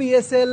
PSL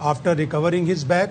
after recovering his back.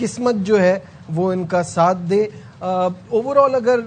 قسمت جو ہے وہ ان کا ساتھ دے. اوور آل اگر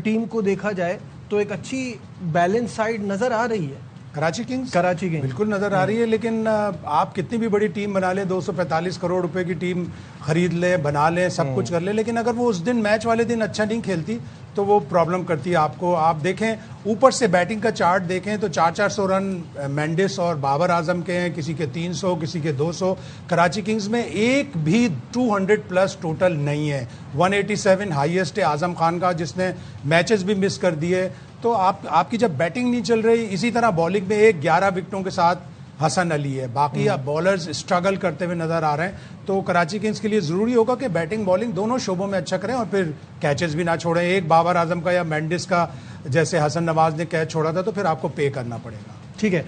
ٹیم کو دیکھا جائے تو ایک اچھی بیلنس سائڈ نظر آ رہی ہے. کراچی کنگز بالکل نظر آ رہی ہے, لیکن آپ کتنی بھی بڑی ٹیم بنا لیں, 245 کروڑ روپے کی ٹیم خرید لیں, بنا لیں, سب کچھ کر لیں, لیکن اگر وہ اس دن میچ والے دن اچھا نہیں کھیلتی تو وہ پرابلم کرتی ہے آپ کو. آپ دیکھیں اوپر سے بیٹنگ کا چارٹ دیکھیں تو 400 رن مینڈس اور بابر اعظم کے ہیں, کسی کے 300, کسی کے 200. کراچی کنگز میں ایک بھی 200 پلس ٹوٹل نہیں ہے. 187 ہائیسٹ ہے اعظم خان کا, جس نے میچز بھی مس کر دیے. تو آپ کی جب بیٹنگ نہیں چل رہی, اسی طرح بالنگ میں 11 وکٹوں کے ساتھ حسن علی ہے, باقی اب بالرز اسٹرگل کرتے ہوئے نظر آ رہے ہیں. تو کراچی کنگز کے لیے ضروری ہوگا کہ بیٹنگ بالنگ دونوں شعبوں میں اچھا کریں اور پھر کیچز بھی نہ چھوڑیں. ایک بابر اعظم کا یا مینڈس کا جیسے حسن نواز نے کیچ چھوڑا تھا تو پھر آپ کو پے کرنا پڑے گا. ٹھیک ہے,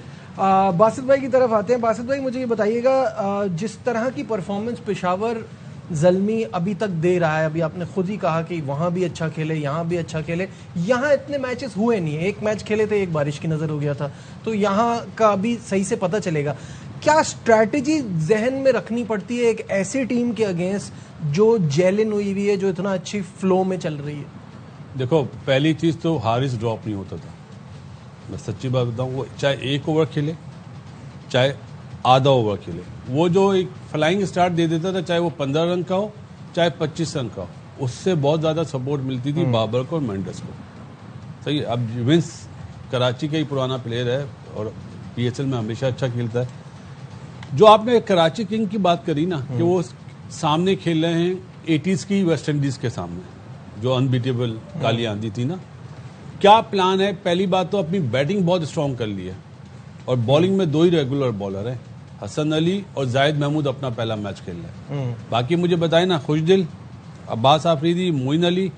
باسط بھائی کی طرف آتے ہیں. باسط بھائی مجھے یہ بتائیے گا, جس طرح کی پرفارمنس پشاور زلمی ابھی تک دے رہا ہے, ابھی آپ نے خود ہی کہا کہ وہاں بھی اچھا کھیلے, یہاں بھی اچھا کھیلے, یہاں اتنے میچز ہوئے نہیں, ایک میچ کھیلے تھے, ایک بارش کی نظر ہو گیا تھا, تو یہاں کا ابھی صحیح سے پتہ چلے گا. کیا اسٹریٹجی ذہن میں رکھنی پڑتی ہے ایک ایسی ٹیم کے اگینسٹ جو جیلن ہوئی ہوئی ہے, جو اتنا اچھی فلو میں چل رہی ہے؟ دیکھو پہلی چیز تو حارث ڈراپ نہیں ہوتا تھا, میں سچی بات بتاؤں, وہ چاہے 1 اوور کھیلے چاہے آدھا اوور کھیلے, وہ جو ایک فلائنگ اسٹارٹ دے دیتا تھا, چاہے وہ 15 رن کا ہو چاہے 25 رن کا ہو, اس سے بہت زیادہ سپورٹ ملتی تھی بابر کو اور مینڈس کو. صحیح ہے, اب ونس کراچی کا ہی پرانا پلیئر ہے اور PSL میں ہمیشہ اچھا کھیلتا ہے. جو آپ نے کراچی کنگ کی بات کری نا کہ وہ سامنے کھیل رہے ہیں 80s کی ویسٹ انڈیز کے سامنے, جو انبیٹیبل کالی آندھی تھی نا, کیا پلان ہے؟ پہلی بات تو اپنی بیٹنگ بہت اسٹرانگ کر لی ہے اور بالنگ میں 2 ہی ریگولر بالر ہیں, حسن علی اور زاہد محمود اپنا پہلا میچ کھیل رہا ہے. باقی مجھے بتائیں نا, خوش دل, عباس آفریدی, معین علی,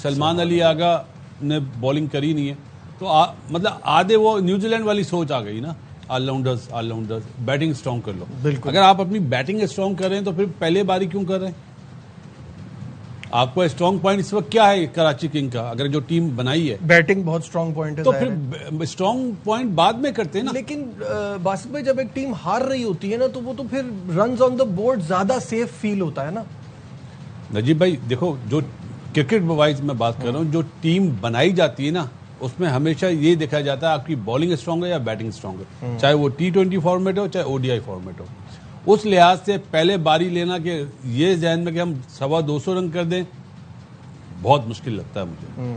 سلمان علی آغا نے بالنگ کری نہیں ہے, تو مطلب آدھے وہ نیوزی لینڈ والی سوچ آ گئی نا, آل راؤنڈرز بیٹنگ اسٹرانگ کر لو. اگر آپ اپنی بیٹنگ اسٹرانگ کر رہے ہیں تو پھر پہلے باری کیوں کر رہے ہیں؟ آپ کو اسٹرانگ پوائنٹ اس وقت کیا ہے کراچی کنگ کا؟ اگر جو ٹیم بنائی ہے بیٹنگ بہت اسٹرانگ پوائنٹ ہے, تو پھر اسٹرانگ پوائنٹ بعد میں کرتے ہیں نا. لیکن باسط بھائی جب ایک ٹیم ہار رہی ہوتی ہے نا تو وہ تو پھر رنز آن دا بورڈ زیادہ سیف فیل ہوتا ہے نا. نجیب بھائی دیکھو, جو کرکٹ وائز میں بات کر رہا ہوں, جو ٹیم بنائی جاتی ہے نا اس میں ہمیشہ یہ دیکھا جاتا ہے آپ کی بالنگ اسٹرانگ ہے یا بیٹنگ اسٹرانگ ہے, چاہے وہ T20 فارمیٹ ہو چاہے ODI فارمیٹ ہو. اس لحاظ سے پہلے باری لینا کہ یہ ذہن میں کہ ہم 250 رن کر دیں, بہت مشکل لگتا ہے مجھے.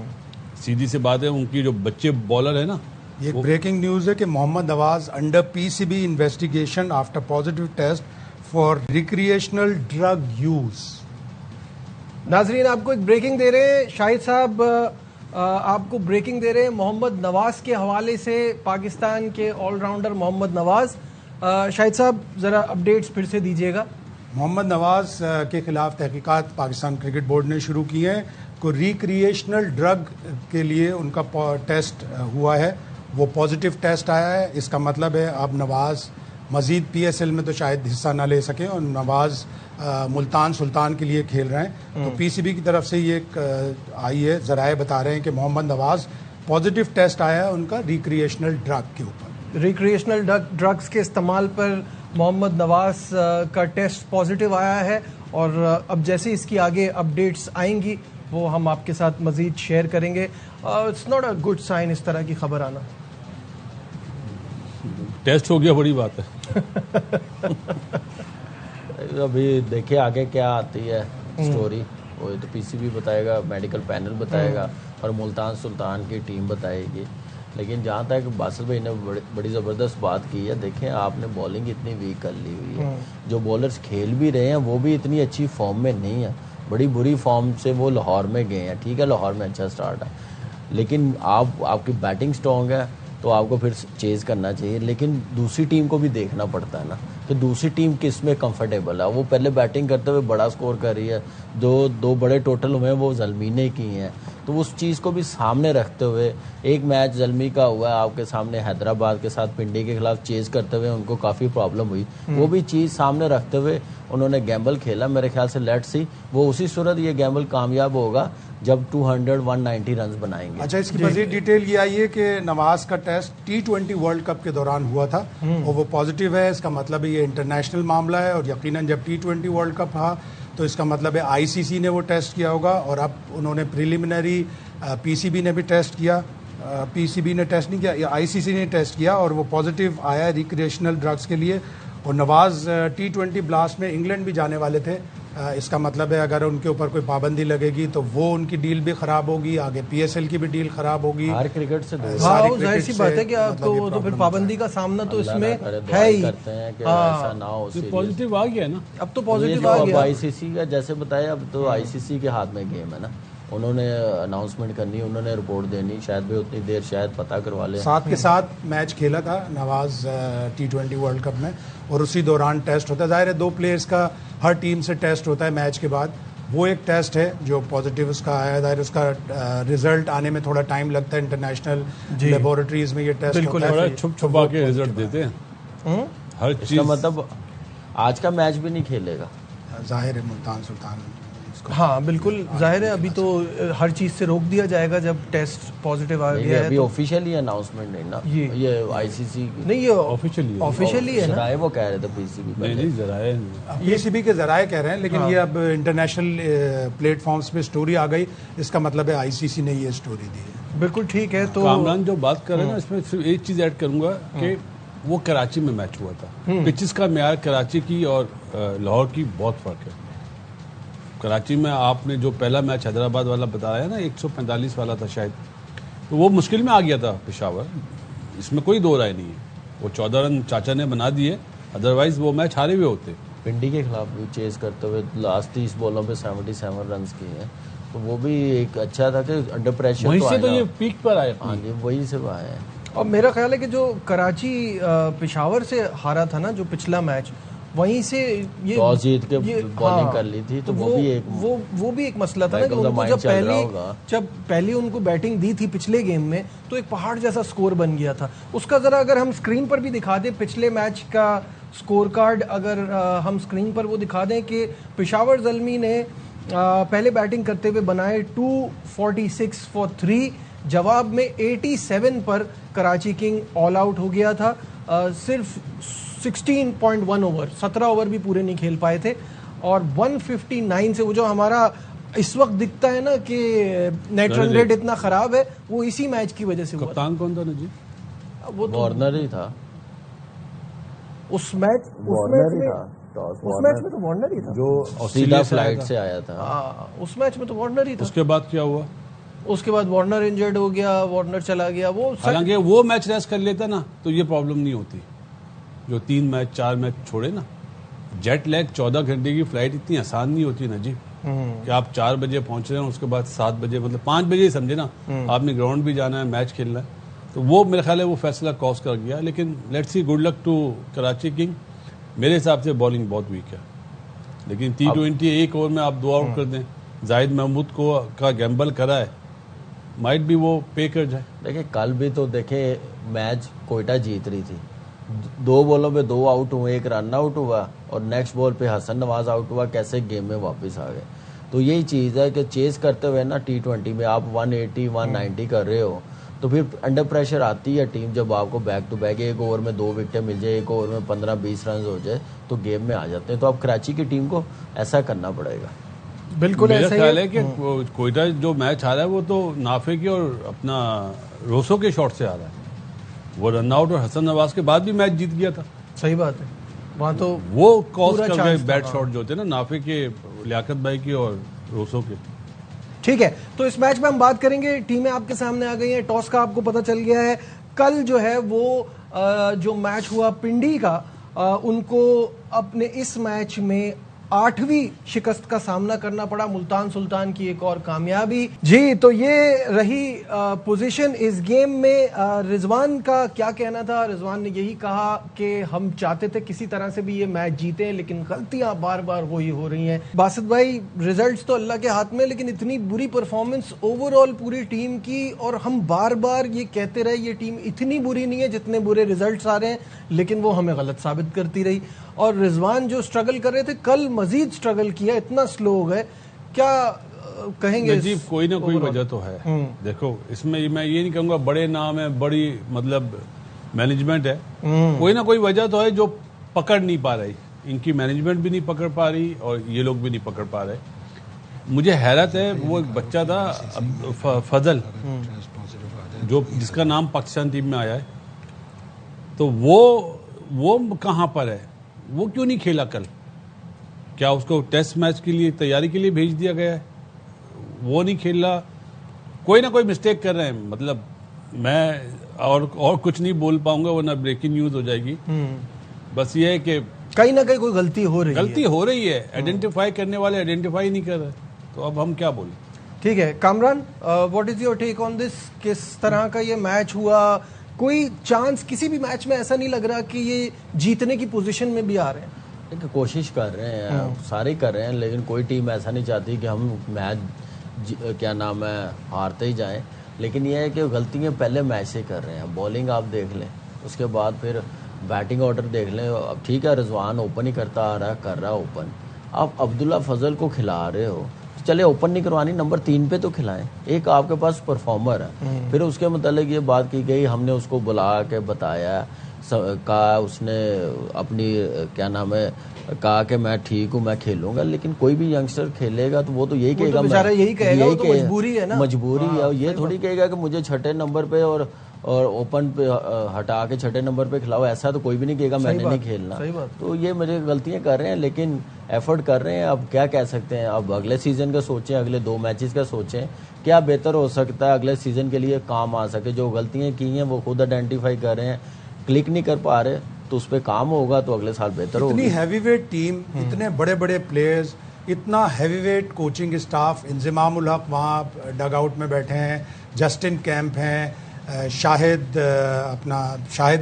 سیدھی سی بات ہے, ان کی جو بچے بالر ہے نا. یہ بریکنگ نیوز ہے کہ Muhammad Nawaz under PCB investigation after positive test for recreational drug use. ناظرین آپ کو ایک بریکنگ دے رہے ہیں, شاہد صاحب آپ کو بریکنگ دے رہے ہیں محمد نواز کے حوالے سے, پاکستان کے آل راؤنڈر محمد نواز. شاہد صاحب ذرا اپڈیٹس پھر سے دیجیے گا. محمد نواز کے خلاف تحقیقات پاکستان کرکٹ بورڈ نے شروع کی ہیں. کو ریکریشنل ڈرگ کے لیے ان کا ٹیسٹ ہوا ہے, وہ پازیٹیو ٹیسٹ آیا ہے. اس کا مطلب ہے اب نواز مزید PSL میں تو شاید حصہ نہ لے سکیں, اور نواز ملتان سلطان کے لیے کھیل رہے ہیں. تو PCB کی طرف سے یہ ایک آئی ہے, ذرائع بتا رہے ہیں کہ محمد نواز پازیٹیو ٹیسٹ آیا ہے ان کا ریکریشنل ڈرگ کے اوپر. ریکریشنل ڈرگز کے استعمال پر محمد نواز کا ٹیسٹ پازیٹیو آیا ہے, اور اب جیسے اس کی آگے اپڈیٹس آئیں گی وہ ہم آپ کے ساتھ مزید شیئر کریں گے. It's not a good sign اس طرح کی خبر آنا. ٹیسٹ ہو گیا بڑی بات ہے. ابھی دیکھیں آگے کیا آتی ہے سٹوری, وہ تو PCB بتائے گا, میڈیکل پینل بتائے گا, اور ملتان سلطان کی ٹیم بتائے گی. لیکن جہاں تک باسط بھائی نے بڑی زبردست بات کی ہے, دیکھیں آپ نے بالنگ اتنی ویک کر لی ہوئی ہے, جو بولرز کھیل بھی رہے ہیں وہ بھی اتنی اچھی فارم میں نہیں ہے, بڑی بری فارم سے وہ لاہور میں گئے ہیں. ٹھیک ہے لاہور میں اچھا سٹارٹ ہے, لیکن آپ کی بیٹنگ اسٹرانگ ہے تو آپ کو پھر چیز کرنا چاہیے. لیکن دوسری ٹیم کو بھی دیکھنا پڑتا ہے نا کہ دوسری ٹیم کس میں کمفرٹیبل ہے. وہ پہلے بیٹنگ کرتے ہوئے بڑا سکور کر رہی ہے, دو بڑے ٹوٹل ہوئے ہیں وہ زلمی نے کی ہیں, تو اس چیز کو بھی سامنے رکھتے ہوئے, ایک میچ زلمی کا ہوا ہے آپ کے سامنے حیدرآباد کے ساتھ پنڈی کے خلاف چیز کرتے ہوئے ان کو کافی پرابلم ہوئی, وہ بھی چیز سامنے رکھتے ہوئے انہوں نے گیمبل کھیلا. میرے خیال سے لیٹ سی وہ اسی صورت یہ گیمبل کامیاب ہوگا جب 190 رنز بنائیں گے. اچھا, اس کی مزید ڈیٹیل یہ آئی ہے کہ نواز کا ٹیسٹ T20 ورلڈ کپ کے دوران ہوا تھا اور وہ پازیٹیو ہے. اس کا مطلب یہ انٹرنیشنل معاملہ ہے, اور یقیناً جب T20 ورلڈ کپ تھا تو اس کا مطلب ہے ICC نے وہ ٹیسٹ کیا ہوگا, اور اب انہوں نے پریلیمنری PCB نے بھی ٹیسٹ کیا, PCB نے ٹیسٹ نہیں کیا, ICC نے ٹیسٹ کیا اور وہ پازیٹیو آیا ریکریشنل ڈرگس کے لیے. اور نواز T20 بلاسٹ میں انگلینڈ بھی جانے والے تھے. اس کا مطلب ہے اگر ان کے اوپر کوئی پابندی لگے گی تو وہ ان کی ڈیل بھی خراب ہوگی, آگے PSL کی بھی ڈیل خراب ہوگی. ہر کرکٹ سے ظاہر سی بات ہے کہ آپ کو تو پھر پابندی کا سامنا تو اس میں ہے ہی. پازیٹیو آ گیا نا, اب تو پازیٹیو آ گیا. ICC کا جیسے بتایا, اب تو ICC کے ہاتھ میں گیم ہے نا, انہوں نے اناؤنسمنٹ کرنی, انہوں نے رپورٹ دینی, شاید بھی اتنی دیر شاید پتہ کروا لیں. ساتھ کے ساتھ میچ کھیلا تھا نواز T20 ورلڈ کپ میں, اور اسی دوران ٹیسٹ ہوتا ہے. ظاہر ہے 2 پلیئرز کا ہر ٹیم سے ٹیسٹ ہوتا ہے میچ کے بعد. وہ ایک ٹیسٹ ہے جو پازیٹیو اس کا آیا, ظاہر اس کا رزلٹ آنے میں تھوڑا ٹائم لگتا ہے. انٹرنیشنل لیبورٹریز میں یہ ٹیسٹ ہوتا ہے, چھپ چھپا کے رزلٹ دیتے ہیں ہر چیز. مطلب آج کا میچ بھی نہیں کھیلے گا ظاہر ہے ملتان سلطان. ہاں بالکل ظاہر ہے, ابھی تو ہر چیز سے روک دیا جائے گا جب ٹیسٹ پازیٹیو آ گیا ہے. ابھی آفیشیلی اناؤنسمنٹ نہیں نا, یہ ICC نہیں, یہ آفیشیلی ہے نا, وہ کہہ رہے تھے PCB نہیں ذرائع PCB کے ذرائع کہہ رہے ہیں, لیکن یہ اب انٹرنیشنل پلیٹ فارمز پہ سٹوری آ گئی, اس کا مطلب ہے ICC نے یہ سٹوری دی ہے. بالکل ٹھیک ہے. تو کامران جو بات کر رہے ہیں نا, اس میں صرف ایک چیز ایڈ کروں گا کہ وہ کراچی میں میچ ہوا تھا. پچز کا معیار کراچی کی اور لاہور کی بہت فرق ہے. کراچی میں آپ نے جو پہلا میچ حیدرآباد والا بتایا نا 145 والا تھا شاید, تو وہ مشکل میں آ گیا تھا پشاور, اس میں کوئی دو رائے نہیں ہے. وہ 14 رن چاچا نے بنا دیے, ادروائز وہ میچ ہارے ہوئے ہوتے. پنڈی کے خلاف بھی چیز کرتے ہوئے لاسٹ 30 بالوں پہ 77 رنز کیے ہیں, تو وہ بھی ایک اچھا تھا کہ انڈر پریشر وہیں سے تو یہ پیک پر آئے. ہاں جی, وہی سے آئے ہیں. اور میرا خیال ہے کہ جو کراچی پشاور سے ہارا تھا نا جو پچھلا میچ, وہیں سے یہ ٹاس جیت کے بالنگ کر لی تھی, تو وہ بھی ایک مسئلہ تھا نا کہ ان کو جب پہلی ان کو بیٹنگ دی تھی پچھلے گیم میں, تو ایک پہاڑ جیسا سکور بن گیا تھا. اس کا ذرا اگر ہم اسکرین پر بھی دکھا دیں پچھلے میچ کا سکور کارڈ, اگر ہم اسکرین پر وہ دکھا دیں کہ پشاور زلمی نے پہلے بیٹنگ کرتے ہوئے بنائے 246 فار 3, جواب میں 87 پر کراچی کنگ آل آؤٹ ہو گیا تھا. صرف 16.1 اوور, 17 اوور بھی پورے نہیں کھیل پائے تھے, اور 159 سے وہ جو ہمارا اس وقت دکھتا ہے نا کہ نیٹ رن ریٹ اتنا خراب ہے, وہ اسی میچ کی وجہ سے ہوا. کپتان کون تھا جی؟ وہ تو وارنر ہی تھا اس میچ میں تو وارنر ہی تھا جو سیدھا فلائٹ سے آیا تھا. اس میچ میں تو وارنر ہی تھا. اس کے بعد کیا ہوا؟ اس کے بعد وارنر انجرڈ ہو گیا, وارنر چلا گیا. وہ حالانکہ وہ میچ ریسٹ کر لیتا نا تو یہ پرابلم نہیں ہوتی. جو 3 میچ 4 میچ چھوڑے نا, جیٹ لیگ 14 گھنٹے کی فلائٹ اتنی آسان نہیں ہوتی نا جی, کہ آپ 4 بجے پہنچ رہے ہیں, اس کے بعد 7 بجے مطلب 5 بجے ہی سمجھے نا, آپ نے گراؤنڈ بھی جانا ہے, میچ کھیلنا ہے. تو وہ میرا خیال ہے وہ فیصلہ کاز کر گیا. لیکن let's see, good luck to Karachi king. میرے حساب سے بالنگ بہت ویک ہے, لیکن T20 ایک اوور میں آپ 2 آؤٹ کر دیں, زاہد محمود کو کا گیمبل کرا ہے, مائٹ بھی وہ پے کر جائے. دیکھیں کل بھی تو دیکھیں میچ کوئٹہ جیت رہی تھی, 2 بالوں پہ 2 آؤٹ ہوئے, 1 رن آؤٹ ہوا, اور نیکسٹ بال پہ حسن نواز آؤٹ ہوا, کیسے گیم میں واپس آ گئے. تو یہی چیز ہے کہ چیز کرتے ہوئے نا T20 میں آپ 180 190 کر رہے ہو, تو پھر انڈر پریشر آتی ہے ٹیم, جب آپ کو بیک ٹو بیک 1 اوور میں 2 وکٹیں مل جائے, 1 اوور میں 15-20 رنز ہو جائے, تو گیم میں آ جاتے ہیں. تو اب کراچی کی ٹیم کو ایسا کرنا پڑے گا. بالکل میرا خیال ہے کہ کوئٹہ جو میچ ہارا ہے وہ تو نافع کے اور اپنا روسو کے شاٹ سے ہارا ہے. وہ رن آؤٹ اور حسن نواز کے بعد بھی میچ جیت گیا تھا. صحیح بات ہے, وہاں تو وہ کاز کر گئے بیٹ شاٹ جو ہوتے نا نافع کے, لیاقت بھائی کے اور روسو کے. ٹھیک ہے, تو اس میچ میں ہم بات کریں گے. ٹیمیں آپ کے سامنے آ گئی ہیں, ٹاس کا آپ کو پتہ چل گیا ہے. کل جو ہے وہ جو میچ ہوا پنڈی کا, ان کو اپنے اس میچ میں 8ویں شکست کا سامنا کرنا پڑا. ملتان سلطان کی ایک اور کامیابی. جی, تو یہ رہی پوزیشن اس گیم میں. رضوان کا کیا کہنا تھا؟ رضوان نے یہی کہا کہ ہم چاہتے تھے کسی طرح سے بھی یہ میچ جیتے, لیکن غلطیاں بار بار وہی ہو رہی ہیں. باسط بھائی, ریزلٹس تو اللہ کے ہاتھ میں, لیکن اتنی بری پرفارمنس اوور آل پوری ٹیم کی, اور ہم بار بار یہ کہتے رہے یہ ٹیم اتنی بری نہیں ہے جتنے برے ریزلٹس آ رہے ہیں, لیکن وہ ہمیں غلط ثابت کرتی رہی. اور رضوان جو سٹرگل کر رہے تھے, کل مزید سٹرگل کیا, اتنا سلو ہو گئے. کیا کہیں گے؟ نجیب, کوئی نہ کوئی وجہ تو ہے. دیکھو اس میں میں یہ نہیں کہوں گا بڑے نام ہے, بڑی مطلب مینجمنٹ ہے, کوئی نہ کوئی وجہ تو ہے جو پکڑ نہیں پا رہی. ان کی مینجمنٹ بھی نہیں پکڑ پا رہی اور یہ لوگ بھی نہیں پکڑ پا رہے. مجھے حیرت ہے, وہ ایک بچہ تھا فضل, جو جس کا نام پاکستان ٹیم میں آیا ہے, تو وہ کہاں پر ہے؟ وہ کیوں نہیں کھیلا کل؟ کیا اس کو ٹیسٹ میچ کے لیے تیاری کے لیے بھیج دیا گیا ہے؟ وہ نہیں کھیل رہا. کوئی نہ کوئی مسٹیک کر رہے ہیں. مطلب میں اور کچھ نہیں بول پاؤں گا ورنہ بریکنگ نیوز ہو جائے گی. بس یہ ہے کہ کہیں نہ کہیں کوئی غلطی ہو رہی ہے. آئیڈینٹیفائی کرنے والے آئیڈینٹیفائی نہیں کر رہے, تو اب ہم کیا بولیں. ٹھیک ہے Kamran, what is your take on this? کس طرح کا یہ میچ ہوا؟ کوئی چانس کسی بھی میچ میں ایسا نہیں لگ رہا کہ یہ جیتنے کی پوزیشن میں بھی آ رہے ہیں؟ کوشش کر رہے ہیں, سارے کر رہے ہیں, لیکن کوئی ٹیم ایسا نہیں چاہتی کہ ہم میچ ہارتے ہی جائیں. لیکن یہ ہے کہ غلطیاں پہلے میچ سے کر رہے ہیں. بالنگ آپ دیکھ لیں, اس کے بعد پھر بیٹنگ آرڈر دیکھ لیں. اب ٹھیک ہے رضوان اوپن ہی کرتا آ رہا, کر رہا اوپن. آپ عبداللہ فضل کو کھلا رہے ہو, چلے اوپن نہیں کروانی, نمبر 3 پہ تو کھلائیں. ایک آپ کے پاس پرفارمر ہے. پھر اس کے متعلق یہ بات کی گئی, ہم نے اس کو بلا کے بتایا, کہا اس نے اپنی کہا کہ میں ٹھیک ہوں, میں کھیلوں گا. لیکن کوئی بھی ینگسٹر کھیلے گا تو وہ تو یہی کہے گا, مجبوری ہے نا, مجبوری ہے. یہ تھوڑی کہے گا کہ مجھے چھٹے نمبر پہ اور اوپن پہ ہٹا کے چھٹے نمبر پہ کھلاؤ. ایسا تو کوئی بھی نہیں کہے گا میں نے نہیں کھیلنا. تو یہ مجھے غلطیاں کر رہے ہیں, لیکن ایفرٹ کر رہے ہیں. اب کیا کہہ سکتے ہیں, اب اگلے سیزن کا سوچیں, اگلے 2 میچز کا سوچیں, کیا بہتر ہو سکتا ہے اگلے سیزن کے لیے کام آ سکے. جو غلطیاں کی ہیں وہ خود آئیڈینٹیفائی کر رہے ہیں, کلک نہیں کر پا رہے, تو اس پہ کام ہوگا تو اگلے سال بہتر ہوگا. اتنی ہیوی ویٹ ٹیم, اتنے بڑے بڑے پلیئرز, اتنا ہیوی ویٹ کوچنگ اسٹاف. انضمام الحق وہاں ڈگ آؤٹ میں بیٹھے ہیں, جسٹن کیمپ ہیں, شاہد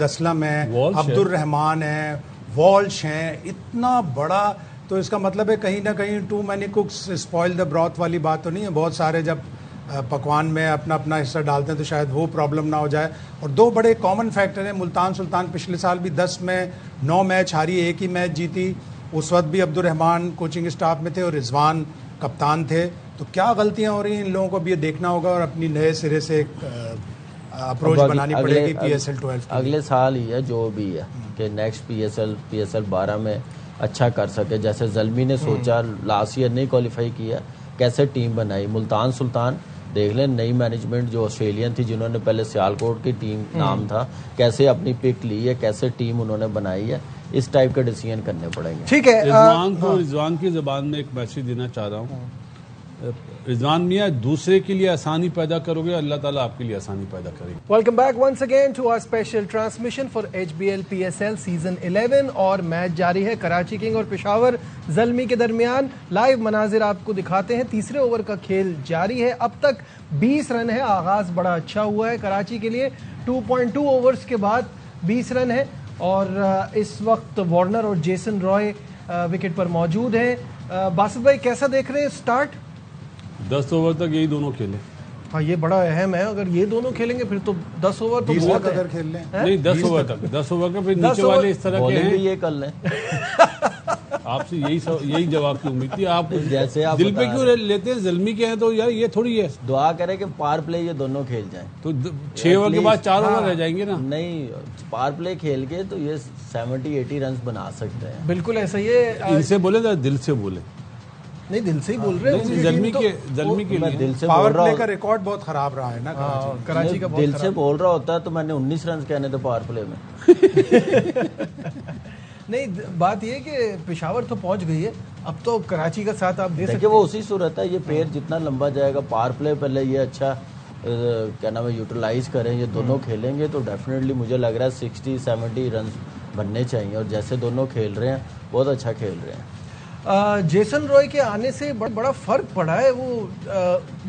اسلم ہیں, عبد الرحمان ہیں, والش ہیں. اتنا بڑا, تو اس کا مطلب ہے کہیں نہ کہیں too many cooks spoil the broth والی بات تو نہیں ہے. بہت سارے جب پکوان میں اپنا اپنا حصہ ڈالتے ہیں تو شاید وہ پرابلم نہ ہو جائے. اور 2 بڑے کامن فیکٹر ہیں. ملتان سلطان پچھلے سال بھی 10 میں 9 میچ ہاری, 1 ہی میچ جیتی. اس وقت بھی عبد الرحمان کوچنگ اسٹاف میں تھے اور رضوان کپتان تھے. تو کیا غلطیاں ہو رہی ہیں ان لوگوں کو بھی یہ دیکھنا ہوگا, اور اپنی نئے سرے سے ایک اپروچ بنانی پڑے گی PSL 12. اگلے سال ہی ہے جو بھی ہے کہ نیکسٹ PSL 12 میں اچھا کر سکے. جیسے زلمی نے سوچا, لاسٹ ایئر نہیں کوالیفائی کیا, کیسے ٹیم بنائی. ملتان سلطان دیکھ لیں, نئی مینجمنٹ جو آسٹریلین تھی, جنہوں نے پہلے سیالکوٹ کی ٹیم نام تھا, کیسے اپنی پک لی ہے, کیسے ٹیم انہوں نے بنائی ہے. اس ٹائپ کے ڈیسیژن کرنے پڑیں گے. ٹھیک ہے, رضوان کی زبان میں ایک میسج دینا چاہ رہا ہوں. رضوان میاں, دوسرے کے لیے آسانی پیدا کرو گے, اللہ تعالیٰ آپ کے لیے آسانی پیدا کرے گا. Welcome back once again to our special transmission for HBL PSL season 11. اور میچ جاری ہے کراچی کنگ اور پشاور زلمی کے درمیان. لائیو مناظر آپ کو دکھاتے ہیں. تیسرے اوور کا کھیل جاری ہے. اب تک 20 رن ہے. آغاز بڑا اچھا ہوا ہے کراچی کے لیے. 2.2 اوورز کے بعد 20 رن ہے, اور اس وقت وارنر اور جیسن رائے وکٹ پر موجود ہیں. باسط بھائی کیسا دیکھ رہے ہیں اسٹارٹ؟ 10 اوور تک یہی دونوں کھیلے. ہاں یہ بڑا اہم ہے, اگر یہ دونوں کھیلیں گے پھر تو 10 اوور تو بہت ہے. کھیل لیں نہیں, 10 اوور تک, 10 اوور کا پھر نیچے والے اس طرح کے ہیں. یہ کر لیں. آپ سے یہی جواب کی امید تھی. آپ جیسے آپ دل پہ کیوں لیتے ہیں؟ زلمی کے ہیں تو یار یہ تھوڑی ہے. دعا کرے کہ پار پلے یہ دونوں کھیل جائیں, تو 6 اوور کے بعد 4 اوور رہ جائیں گے نا. نہیں, پار پلے کھیل کے تو یہ 70-80 رنز بنا سکتے ہیں. بالکل ایسا ہی ہے. ان سے بولے تو دل سے بولے. نہیں, دل سے ہی بول رہے ہیں. زلمی کے دل سے پاور پلے کا ریکارڈ بہت خراب رہا ہے نا کراچی کا. دل سے بول رہا ہوتا ہے تو میں نے 19 رنز کہنے تھے پاور پلے میں. نہیں, بات یہ کہ پشاور تو پہنچ گئی ہے, اب تو کراچی کا ساتھ آپ دے سکتے ہیں. وہ اسی صورت ہے, یہ پیر جتنا لمبا جائے گا, پاور پلے پہلے یہ اچھا یوٹیلائز کریں, یہ دونوں کھیلیں گے تو ڈیفینیٹلی مجھے لگ رہا ہے 60-70 رنز بننے چاہیے. اور جیسے دونوں کھیل رہے ہیں بہت اچھا کھیل رہے ہیں. جیسن رائے کے آنے سے بڑا فرق پڑا ہے. وہ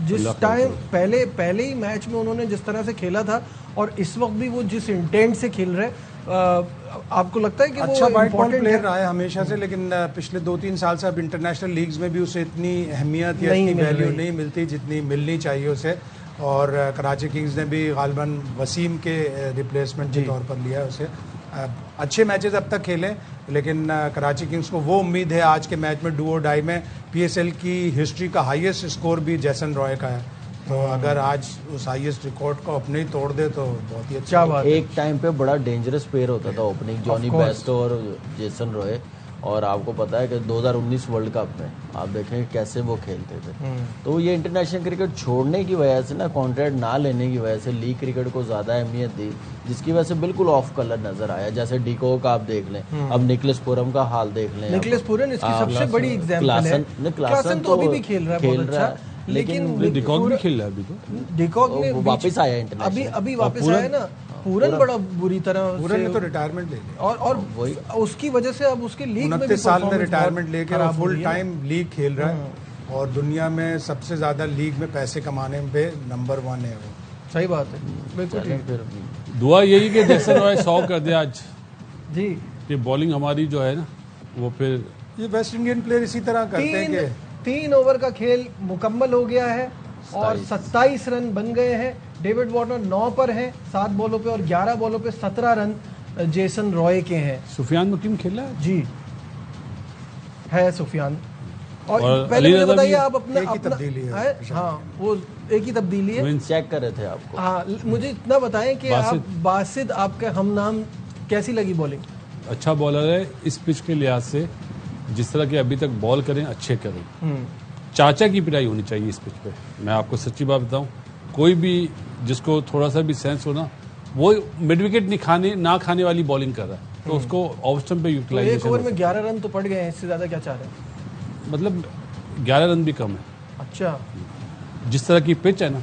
جس ٹائم پہلے ہی میچ میں انہوں نے جس طرح سے کھیلا تھا, اور اس وقت بھی وہ جس انٹینٹ سے کھیل رہے, آپ کو لگتا ہے کہ اچھا وائٹ بال پلیئر رہا ہے ہمیشہ سے, لیکن پچھلے 2-3 سال سے اب انٹرنیشنل لیگز میں بھی اسے اتنی اہمیت یا اتنی ویلیو نہیں ملتی جتنی ملنی چاہیے اسے. اور کراچی کنگز نے بھی غالباً وسیم کے ریپلیسمنٹ کے طور پر لیا ہے اسے. اچھے میچز اب تک کھیلیں, لیکن کراچی کنگز کو وہ امید ہے آج کے میچ میں ڈو اور ڈائی میں. PSL کی ہسٹری کا ہائیسٹ اسکور بھی جیسن رائے کا ہے, تو اگر آج اس ہائیسٹ ریکارڈ کو اپنے ہی توڑ دے تو بہت ہی اچھا بات ہے. ایک ٹائم پہ بڑا ڈینجرس پیئر ہوتا تھا اوپننگ, جانی بیسٹو اور جیسن رائے. اور آپ کو پتا ہے کہ 2019 ورلڈ کپ میں آپ دیکھیں کیسے وہ کھیلتے تھے. تو یہ انٹرنیشنل کرکٹ چھوڑنے کی وجہ سے نا, کانٹریکٹ نہ لینے کی وجہ سے لیگ کرکٹ کو زیادہ اہمیت دی, جس کی وجہ سے بالکل آف کلر نظر آیا. جیسے ڈیکو کا آپ دیکھ لیں, اب نکلس پورم کا حال دیکھ لیں. نکلس پورم اس کی سب سے بڑی ایگزامپل ہے. کلاسن تو ابھی بھی کھیل رہا ہے بہت اچھا, لیکن ڈیکاک بھی کھیل رہا ہے ابھی. تو ڈیکاک نے واپس آیا انٹرنیشنل, ابھی واپس آیا نا. پورن بڑا بری طرح پورن نے تو ریٹائرمنٹ لے لی, اور اس کی وجہ سے اب اس کے لیگ میں 29 سال میں ریٹائرمنٹ لے کے فل ٹائم لیگ کھیل رہا ہے, اور دنیا میں سب سے زیادہ لیگ میں پیسے کمانے پہ نمبر 1 ہے وہ. صحیح بات ہے, بالکل. دعا یہی کہ جیسن رائے 100 کر دے آج جی, کہ بالنگ ہماری جو ہے نا وہ پھر یہ ویسٹ انڈین پلیئر اسی طرح کرتے ہیں کہ 3 اوور کا کھیل مکمل ہو گیا ہے اور 27 رن بن گئے ہیں. ڈیوڈ وارنر 9 پر ہیں 7 بالوں پہ, اور 11 بالوں پہ 17 رن جیسن رائے کے ہیں. سفیان مکیم کھیلا ہے جی ہے سفیان. اور پہلے مجھے بتائیے آپ اپنا تبدیلی ہے. ہاں وہ ایک ہی تبدیلی ہے, چیک کر رہے تھے آپ کو. ہاں مجھے اتنا بتائیں کہ آپ باسط آپ کے ہم نام کیسی لگی بالنگ؟ اچھا بالر ہے اس پچ کے لحاظ سے, جس طرح کے ابھی تک بال کریں اچھے کریں. چاچا کی پٹائی ہونی چاہیے اس پچ پہ. میں آپ کو سچی بات بتاؤں, کوئی بھی جس کو تھوڑا سا بھی سینس ہونا, وہ مڈ وکٹ نہ کھانے والی بالنگ کر رہا ہے, تو اس کو آف اسٹمپ پہ یوٹیلائزیشن. ایک اوور میں 11 رن تو پڑ گئے ہیں, اس سے زیادہ کیا چاہ رہے ہیں؟ مطلب 11 رن بھی کم ہے. اچھا, جس طرح کی پچ ہے نا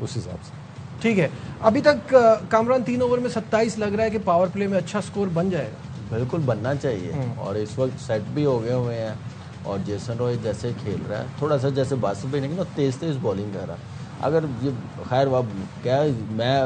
اس حساب سے ٹھیک ہے. ابھی تک کامران 3 اوور میں 27 لگ رہا ہے کہ پاور پلے میں اچھا سکور بن جائے گا. بالکل بننا چاہیے, اور اس وقت سیٹ بھی ہو گئے ہوئے ہیں, اور جیسن رائے جیسے کھیل رہا ہے تھوڑا سا جیسے باسط بھی نہیں نا, تیز بالنگ کر رہا ہے. اگر یہ خیر کیا میں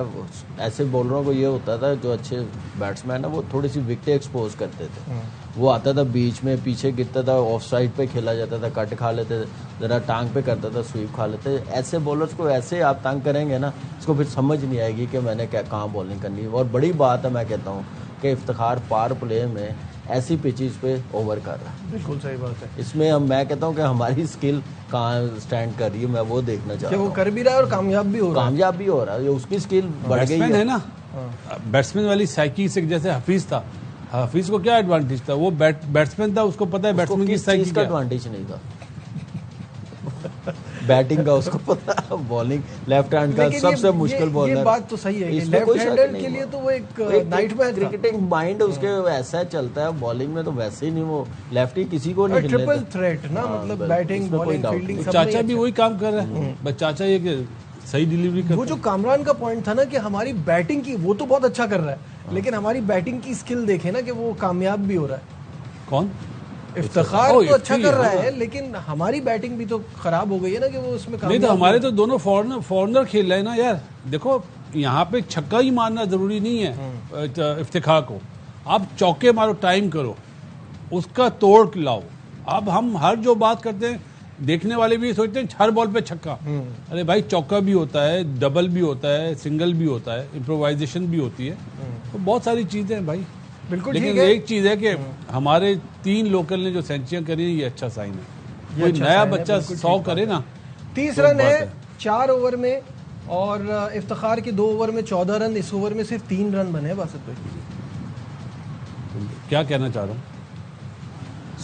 ایسے بولروں کو یہ ہوتا تھا جو اچھے بیٹس مین ہیں وہ تھوڑی سی وکٹیں ایکسپوز کرتے تھے. وہ آتا تھا بیچ میں, پیچھے گرتا تھا, آف سائڈ پہ کھیلا جاتا تھا, کٹ کھا لیتے, ذرا ٹانگ پہ کرتا تھا, سویپ کھا لیتے. ایسے بولرز کو ایسے آپ تنگ کریں گے نا, اس کو پھر سمجھ نہیں آئے گی کہ میں نے کہاں بالنگ کرنی ہے. اور بڑی بات ہے میں کہتا ہوں کہ افتخار پاور پلے میں ایسی پچیز پہ اوور کر رہا ہے. بالکل صحیح بات ہے. اس میں میں کہتا ہوں کہ ہماری اسکل کہاں سٹینڈ کر رہی ہے, میں وہ دیکھنا چاہتا ہوں. وہ کر بھی رہا ہے اور کامیاب بھی ہو رہا ہے. اس کی اسکل بڑھ گئی ہے نا. بیٹسمین والی سائیکی سے, جیسے حفیظ تھا, حفیظ کو کیا ایڈوانٹیج تھا, وہ بیٹسمین تھا, اس کو پتا ہے بیٹسمین کی سائیکی کا ایڈوانٹیج نہیں تھا. بیٹنگ کا اس کو پتا, بالنگ لیفٹ ہینڈ کا سب سے مشکل بالر. یہ بات تو صحیح ہے کہ لیفٹ ہینڈر کے لیے تو وہ ایک نائٹ میئر تھا. کرکٹنگ مائنڈ اس کے ایسا چلتا ہے, بالنگ میں تو ویسے ہی نہیں, وہ لیفٹی کسی کو نہیں کھیلنے ٹرپل تھریٹ نا, مطلب بیٹنگ بالنگ فیلڈنگ. چاچا بھی وہی کام کر رہا ہے, بس چاچا یہ کہ صحیح ڈیلیوری کرتا ہے. وہ جو کامران کا پوائنٹ تھا نا کہ ہماری بیٹنگ کی, وہ تو بہت اچھا کر رہا ہے, لیکن ہماری بیٹنگ کی اسکل دیکھیں نا کہ وہ کامیاب بھی ہو رہا ہے. کون افتخار تو اچھا کر رہا ہے, لیکن ہماری بیٹنگ بھی تو خراب ہو گئی ہے نا کہ وہ اس میں نہیں. تو ہمارے تو دونوں فورنر کھیل رہے ہیں نا یار. دیکھو یہاں پہ چھکا ہی مارنا ضروری نہیں ہے افتخار کو, آپ چوکے مارو, ٹائم کرو, اس کا توڑ لاؤ. اب ہم ہر جو بات کرتے ہیں, دیکھنے والے بھی سوچتے ہیں ہر بال پہ چھکا. ارے بھائی چوکا بھی ہوتا ہے, ڈبل بھی ہوتا ہے, سنگل بھی ہوتا ہے, امپرووائزیشن بھی ہوتی ہے, تو بہت ساری چیزیں ہیں بھائی. بالکل. لیکن ایک چیز ہے کہ ہمارے 3 لوکل نے جو سینچریاں کری, یہ اچھا سائن ہے. کوئی نیا بچہ 100 کرے نا. 30 رن ہے 4 اوور میں, اور افتخار کے 2 اوور میں 14 رن. اس اوور میں صرف 3 رن بنے. باسط بھائی کیا کہنا چاہ رہا ہوں,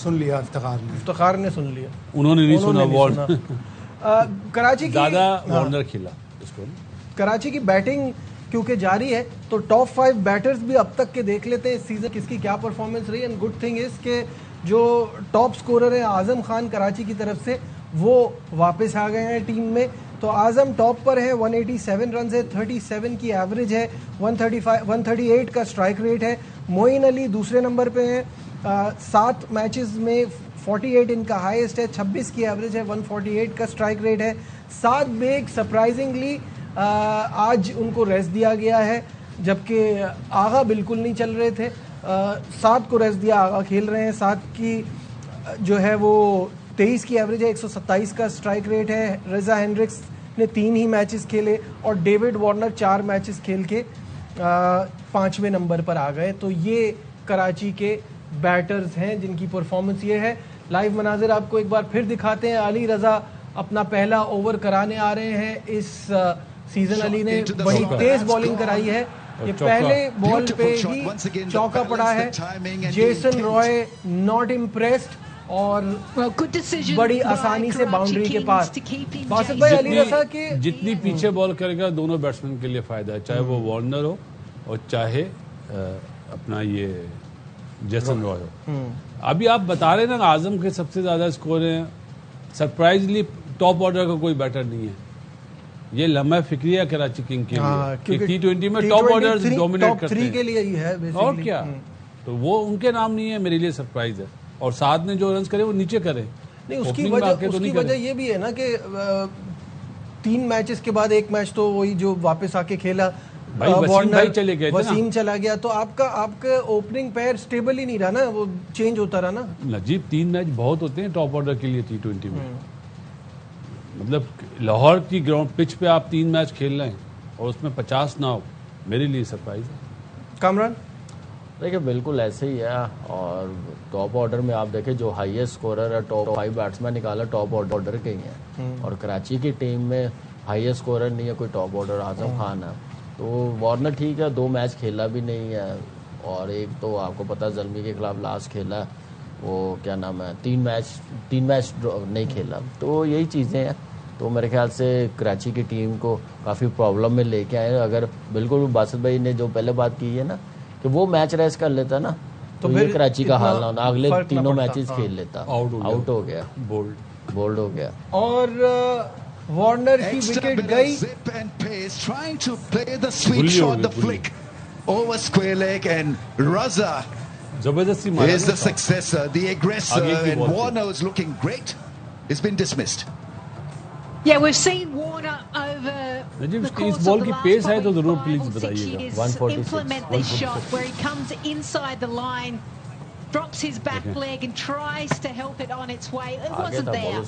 سن لیا افتخار نے سن لیا, انہوں نے نہیں سنا. وارن کراچی کی زیادہ وارنر کھیلا اس کو. کراچی کی بیٹنگ کیونکہ جاری ہے تو ٹاپ 5 بیٹرز بھی اب تک کے دیکھ لیتے ہیں اس سیزن کس کی کیا پرفارمنس رہی. اینڈ گڈ تھنگ از کہ جو ٹاپ سکورر ہیں اعظم خان کراچی کی طرف سے, وہ واپس آ گئے ہیں ٹیم میں. تو اعظم ٹاپ پر ہے, 187 رنز ہے, 37 کی ایوریج ہے, 138 کا اسٹرائک ریٹ ہے. معین علی دوسرے نمبر پہ ہیں, 7 میچز میں 48 ان کا ہائیسٹ ہے, 26 کی ایوریج ہے, 148 کا اسٹرائک ریٹ ہے. سعد بیگ سرپرائزنگلی آج ان کو ریسٹ دیا گیا ہے, جبکہ آغا بالکل نہیں چل رہے تھے. 7 کو ریسٹ دیا, آغا کھیل رہے ہیں. 7 کی جو ہے وہ 23 کی ایوریج ہے, 127 کا اسٹرائک ریٹ ہے. رضا ہینڈرکس نے 3 ہی میچز کھیلے, اور ڈیوڈ وارنر 4 میچز کھیل کے 5ویں نمبر پر آ گئے. تو یہ کراچی کے بیٹرز ہیں جن کی پرفارمنس یہ ہے. لائیو مناظر آپ کو ایک بار پھر دکھاتے ہیں. علی رضا اپنا پہلا اوور کرانے آ رہے ہیں اس سیزن. علی نے بڑی تیز بالنگ کرائی ہے, یہ پہلے بال پہ ہی چوکا پڑا ہے. جیسن رائے ناٹ امپریسڈ اور بڑی آسانی سے باؤنڈری کے پاس. باسط بھائی علی رضا کے جتنی پیچھے بال کرے گا دونوں بیٹسمین کے لیے فائدہ ہے, چاہے وہ وارنر ہو اور چاہے اپنا یہ جیسن رائے ہو. ابھی آپ بتا رہے نا اعظم کے سب سے زیادہ اسکور ہیں, سرپرائزلی ٹاپ آرڈر کا کوئی بیٹر نہیں ہے. یہ لمحہ فکری ہے کراچی کنگ کے لیے, T20 میں ٹاپ آرڈر ڈومینیٹ کرتے ہیں کے لیے ہی ہے اور کیا. تو وہ ان کے نام نہیں ہے, میرے لیے سرپرائز ہے. اور ساتھ نے جو رنز کرے وہ نیچے کرے. نہیں, اس کی وجہ یہ بھی ہے نا کہ 3 میچز کے بعد ایک میچ تو وہی جو واپس آ کے کھیلا وسیم چلا گیا, تو آپ کا اوپننگ پیئر سٹیبل ہی نہیں رہا نا, وہ چینج ہوتا رہا نا. نجیب 3 میچ بہت ہوتے ہیں ٹاپ آرڈر کے لیے T20 میں. مطلب لاہور کی گراؤنڈ پچ پہ آپ 3 میچ کھیل رہے ہیں اور اس میں 50 نہ ہو, میرے لیے سرپرائز ہے. کامران دیکھیں بالکل ایسے ہی ہے. اور ٹاپ آرڈر میں آپ دیکھیں جو ہائیسٹ اسکورر ہے ٹاپ 5 بیٹسمین نکالا ٹاپ آرڈر کے ہی ہیں, اور کراچی کی ٹیم میں ہائیسٹ اسکورر نہیں ہے کوئی ٹاپ آرڈر, اعظم خان ہے. تو وارنر ٹھیک ہے 2 میچ کھیلا بھی نہیں ہے, اور ایک تو آپ کو پتا زلمی کے خلاف لاسٹ کھیلا, وہ کیا نام ہے 3 میچ نہیں کھیلا. تو یہی چیزیں ہیں. تو میرے خیال سے کراچی کی ٹیم کو کافی پرابلم میں لے کے آئے. اگر بالکل باسط بھائی نے جو پہلے بات کی ہے نا کہ وہ میچ ریس کر لیتا نا تو یہ کراچی کا حال نہ ہونا, اگلے 3 میچز کھیل لیتا. آؤٹ ہو گیا, بولڈ ہو گیا. اور وارنر کی وکٹ گئی. زبردستی Yeah, we've seen Warner over the course of the last probably 5 or 6 years implement this shot where he comes inside the line, drops his back leg and tries to help it on its way. It wasn't there.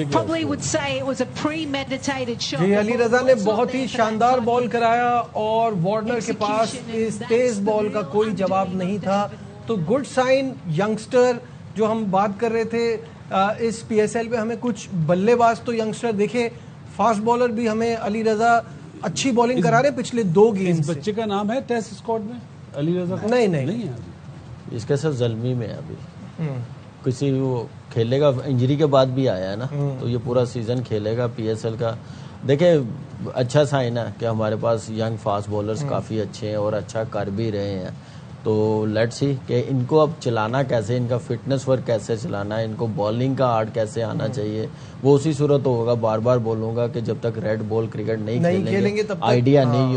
Probably would say it was a premeditated shot. جی علی رضا نے بہت ہی شاندار بال کرایا اور Warner کے پاس اس تیز بال کا کوئی جواب نہیں تھا. تو گڈ سائن ینگسٹر جو ہم بات کر رہے تھے اس پی ایس ایل میں ہمیں کچھ بلے باز تو ینگسٹر دیکھے, فاسٹ بالر بھی ہمیں علی رضا اچھی بالنگ کرا رہے پچھلے 2 گیم. اس بچے کا نام ہے ٹیسٹ اسکواڈ میں علی رضا؟ نہیں ہے. اس کے ساتھ زلمی میں ابھی کسی وہ کھیلے گا, انجری کے بعد بھی آیا ہے نا, تو یہ پورا سیزن کھیلے گا پی ایس ایل کا. دیکھیں اچھا سائن ہے کہ ہمارے پاس ینگ فاسٹ بولرز کافی اچھے ہیں اور اچھا کر بھی رہے ہیں. تو لیٹ سی کہ ان کو اب چلانا کیسے, ان کا فٹنس ورک کیسے چلانا ہے, ان کو بالنگ کا آرٹ کیسے آنا چاہیے. وہ اسی صورت ہوگا, بار بار بولوں گا کہ جب تک ریڈ بال کرکٹ نہیں کھیلیں گے آئیڈیا نہیں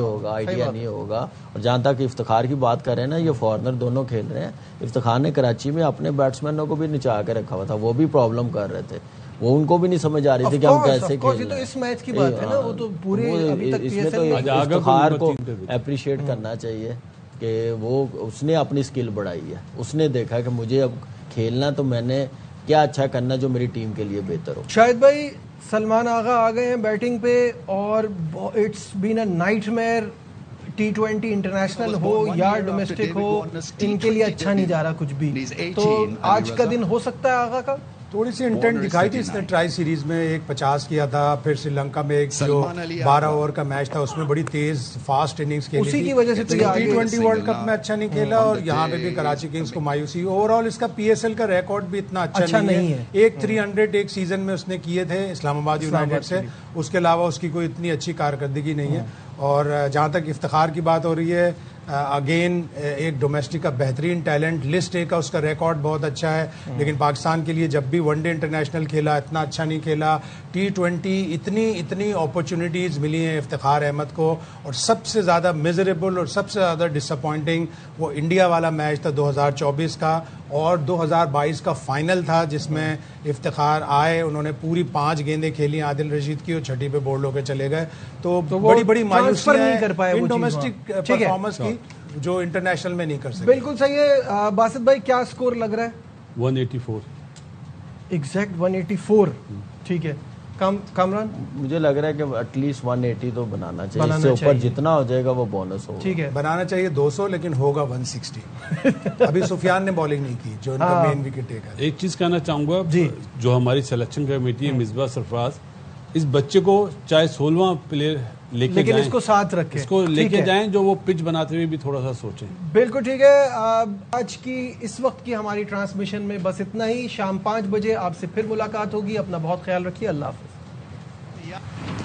ہوگا. اور جہاں تک افتخار کی بات کر رہے ہیں نا, یہ فارنر دونوں کھیل رہے ہیں. افتخار نے کراچی میں اپنے بیٹسمینوں کو بھی نچا کے رکھا ہوا تھا, وہ بھی پرابلم کر رہے تھے, وہ ان کو بھی نہیں سمجھ آ رہی تھی کہ ہم کیسے کھیل رہے ہیں. اس میچ کی بات ہے نا, وہ تو پورے اس میں تو افتخار کو اپریشیٹ کرنا چاہیے کہ وہ اس نے اپنی سکل بڑھائی ہے. اس نے دیکھا کہ مجھے اب کھیلنا تو میں نے کیا اچھا کرنا جو میری ٹیم کے لیے بہتر ہو. شاہد بھائی سلمان آغا آ گئے ہیں بیٹنگ پہ, اور اٹس بین اے نائٹ میئر. T20 انٹرنیشنل ہو یا ڈومیسٹک ہو, ان کے لیے اچھا نہیں جا رہا کچھ بھی. تو آج کا دن ہو سکتا ہے آغا کا؟ تھوڑی سی انٹینٹ دکھائی تھی اس نے ٹرائی سیریز میں, ایک 50 کیا تھا, پھر سری لنکا میں ایک جو 12 اوور کا میچ تھا اس میں بڑی تیز فاسٹ اننگز کھیلی, اسی کی وجہ سے T20 ورلڈ کپ میں اچھا نہیں کھیلا, اور یہاں پہ بھی کراچی کنگز کو مایوسی. اوور آل اس کا پی ایس ایل کا ریکارڈ بھی اتنا اچھا نہیں ہے. ایک 300 ایک سیزن میں اس نے کیے تھے اسلام آباد یونائیٹڈ سے, اس کے علاوہ اس کی کوئی اتنی اچھی کارکردگی نہیں ہے. اور جہاں تک افتخار کی بات ہو رہی ہے, اگین ایک ڈومیسٹک کا بہترین ٹیلنٹ, لسٹ اے کا اس کا ریکارڈ بہت اچھا ہے, لیکن پاکستان کے لیے جب بھی ون ڈے انٹرنیشنل کھیلا اتنا اچھا نہیں کھیلا. T20 اتنی اپرچونیٹیز ملی ہیں افتخار احمد کو, اور سب سے زیادہ میزریبل اور سب سے زیادہ ڈس اپوائنٹنگ وہ انڈیا والا میچ تھا 2024 کا, اور 2022 کا فائنل تھا جس میں افتخار آئے, انہوں نے پوری 5 گیندیں کھیلی عادل رشید کی, اور 6 پہ بولڈ ہو کے چلے گئے. تو بڑی مایوسی نہیں کر پائے ڈومیسٹک پرفارمنس کی جو انٹرنیشنل میں نہیں کر سکتے. بالکل صحیح ہے. باسط بھائی کیا سکور لگ رہا ہے؟ 184 ایگزیکٹ 184. ٹھیک ہے. کامران مجھے لگ رہا ہے کہ ایٹ لیسٹ 180 تو بنانا چاہیے, اس سے اوپر جتنا ہو جائے گا وہ بونس ہوگا. ٹھیک ہے, بنانا چاہیے 200 لیکن ہوگا 160. ابھی سفیان نے بالنگ نہیں کی جو ان کا مین وکٹ ٹیکر. ایک چیز کہنا چاہوں گا, جو ہماری سلیکشن کمیٹی ہے, مصباح سرفراز, اس بچے کو چاہے 16واں پلیئر لیکن اس کو ساتھ رکھیں, اس کو لے کے جائیں, جو وہ پچ بناتے ہوئے بھی تھوڑا سا سوچیں. بالکل ٹھیک ہے. آج کی اس وقت کی ہماری ٹرانسمیشن میں بس اتنا ہی. شام 5 بجے آپ سے پھر ملاقات ہوگی. اپنا بہت خیال رکھیے. اللہ حافظ.